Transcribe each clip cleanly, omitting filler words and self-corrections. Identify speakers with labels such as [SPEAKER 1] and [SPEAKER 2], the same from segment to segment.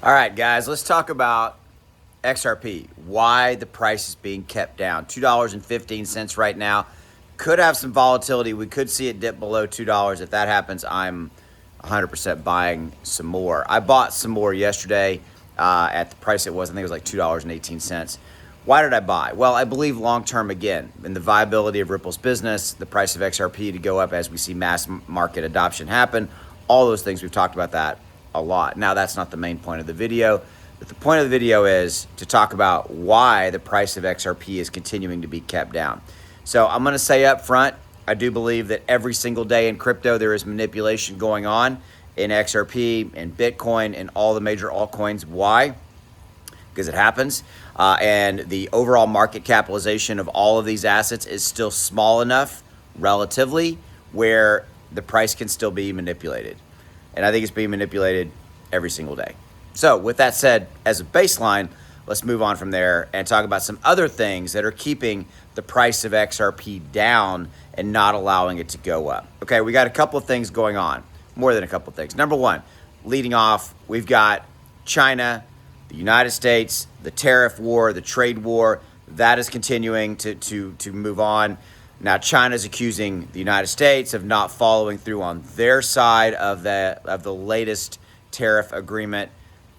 [SPEAKER 1] All right, guys, let's talk about XRP, why the price is being kept down. $2.15 right now. Could have some volatility. We could see it dip below $2. If that happens, I'm 100% buying some more. I bought some more yesterday at the price it was. I think it was like $2.18. Why did I buy? Well, I believe long-term, again, in the viability of Ripple's business, the price of XRP to go up as we see mass market adoption happen. All those things, we've talked about that a lot. Now, that's not the main point of the video, but the point of the video is to talk about why the price of XRP is continuing to be kept down. So I'm going to say up front, I do believe that every single day in crypto, there is manipulation going on in XRP and Bitcoin and all the major altcoins. Why? Because it happens. And the overall market capitalization of all of these assets is still small enough, relatively, where the price can still be manipulated. And I think it's being manipulated every single day. So with that said, as a baseline, let's move on from there and talk about some other things that are keeping the price of XRP down and not allowing it to go up. Okay, we got a couple of things going on, more than a couple of things. Number one, leading off, we've got China, the United States, the tariff war, the trade war. That is continuing to move on. Now, China's accusing the United States of not following through on their side of the latest tariff agreement,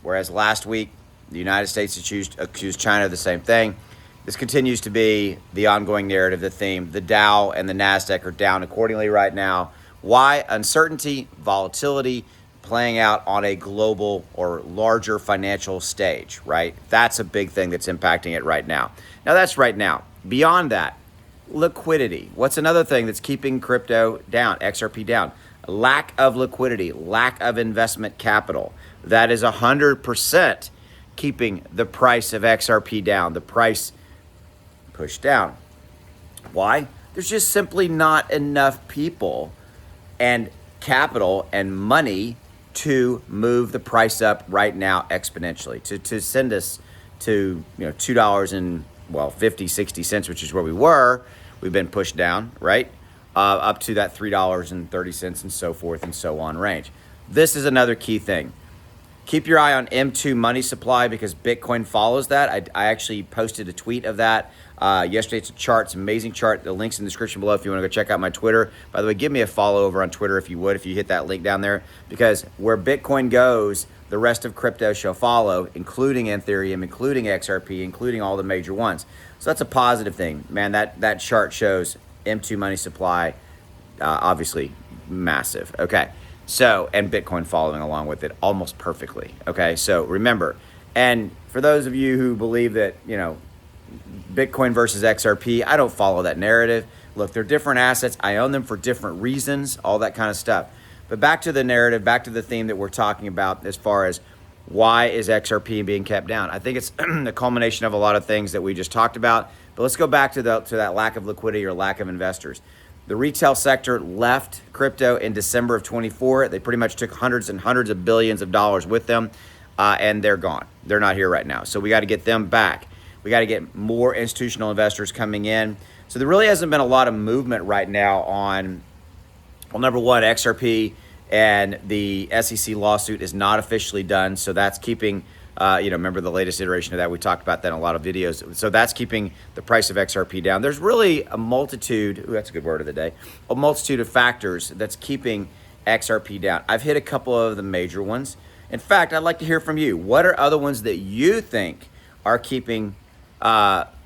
[SPEAKER 1] whereas last week the United States accused China of the same thing. This continues to be the ongoing narrative, the theme. The Dow and the Nasdaq are down accordingly right now. Why? Uncertainty, volatility, playing out on a global or larger financial stage, right? That's a big thing that's impacting it right now. Now, that's right now. Beyond that, liquidity. What's another thing that's keeping crypto down, XRP down? Lack of liquidity, lack of investment capital. That is 100% keeping the price of XRP down, the price pushed down. Why? There's just simply not enough people and capital and money to move the price up right now exponentially, to send us to $2 and 50, 60 cents, which is where we were. We've been pushed down, right? Up to that $3.30 and so forth and so on range. This is another key thing. Keep your eye on M2 money supply because Bitcoin follows that. I actually posted a tweet of that yesterday. It's a chart. It's an amazing chart. The link's in the description below if you want to go check out my Twitter. By the way, give me a follow over on Twitter if you would, if you hit that link down there, because where Bitcoin goes, the rest of crypto shall follow, including Ethereum, including XRP, including all the major ones. So that's a positive thing, man. That chart shows M2 money supply, obviously massive. Okay. So, and Bitcoin following along with it almost perfectly. Okay. So remember, and for those of you who believe that, Bitcoin versus XRP, I don't follow that narrative. Look, they're different assets. I own them for different reasons, all that kind of stuff. But back to the narrative, back to the theme that we're talking about as far as why is XRP being kept down? I think it's the culmination of a lot of things that we just talked about. But let's go back to that lack of liquidity or lack of investors. The retail sector left crypto in December of 24. They pretty much took hundreds and hundreds of billions of dollars with them, and they're gone. They're not here right now. So we got to get them back. We got to get more institutional investors coming in. So there really hasn't been a lot of movement right now on, well, number one, XRP and the SEC lawsuit is not officially done. So that's keeping, remember the latest iteration of that. We talked about that in a lot of videos. So that's keeping the price of XRP down. There's really a multitude, that's a good word of the day, a multitude of factors that's keeping XRP down. I've hit a couple of the major ones. In fact, I'd like to hear from you. What are other ones that you think are keeping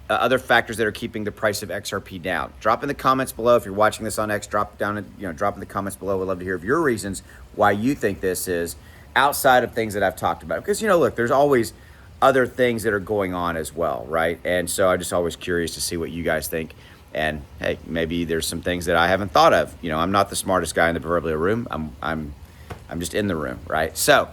[SPEAKER 1] other factors that are keeping the price of XRP down? Drop in the comments below. If you're watching this on X, drop in the comments below. We'd love to hear of your reasons why you think this is outside of things that I've talked about. Because, look, there's always other things that are going on as well, right? And so I'm just always curious to see what you guys think. And hey, maybe there's some things that I haven't thought of. I'm not the smartest guy in the proverbial room. I'm just in the room, right? So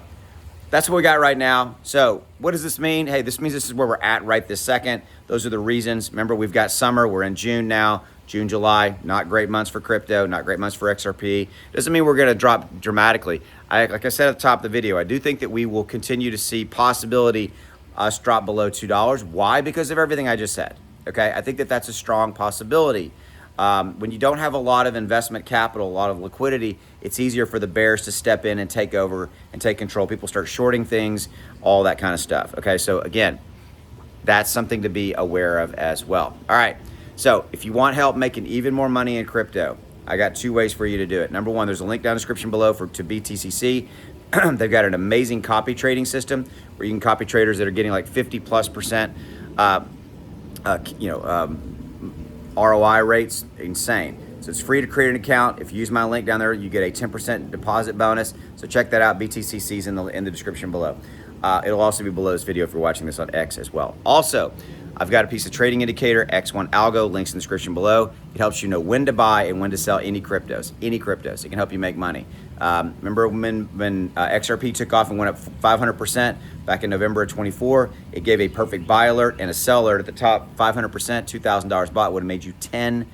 [SPEAKER 1] that's what we got right now. So what does this mean? Hey, this means this is where we're at right this second. Those are the reasons. Remember, we've got summer. We're in June now. June, July, not great months for crypto, not great months for XRP. Doesn't mean we're going to drop dramatically. Like I said at the top of the video, I do think that we will continue to see possibility us drop below $2. Why? Because of everything I just said. Okay, I think that that's a strong possibility. When you don't have a lot of investment capital, a lot of liquidity, it's easier for the bears to step in and take over and take control. People start shorting things, all that kind of stuff. Okay, so again, that's something to be aware of as well. All right, so if you want help making even more money in crypto, I got 2 ways for you to do it. Number one, there's a link down in the description below to BTCC. They've got an amazing copy trading system where you can copy traders that are getting like 50+% ROI rates. Insane. So it's free to create an account. If you use my link down there, you get a 10% deposit bonus. So check that out. BTCC's in the description below. It'll also be below this video if you're watching this on X as well. Also, I've got a piece of trading indicator, X1 Algo, links in the description below. It helps you know when to buy and when to sell any cryptos. It can help you make money. Remember when XRP took off and went up 500% back in November of 24? It gave a perfect buy alert and a sell alert at the top. 500%, $2,000 bought would have made you 10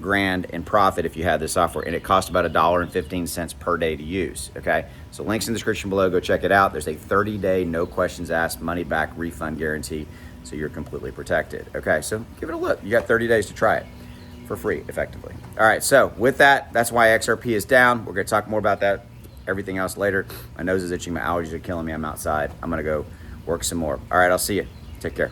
[SPEAKER 1] grand in profit if you had this software, and it cost about $1.15 per day to use. Okay, so links in the description below. Go check it out. There's a 30-day no questions asked money back refund guarantee, so you're completely protected. Okay, so give it a look. You got 30 days to try it for free, effectively. All right, so with that, that's why XRP is down. We're going to talk more about that, everything else later. My nose is itching. My allergies are killing me. I'm outside. I'm going to go work some more. All right, I'll see you. Take care.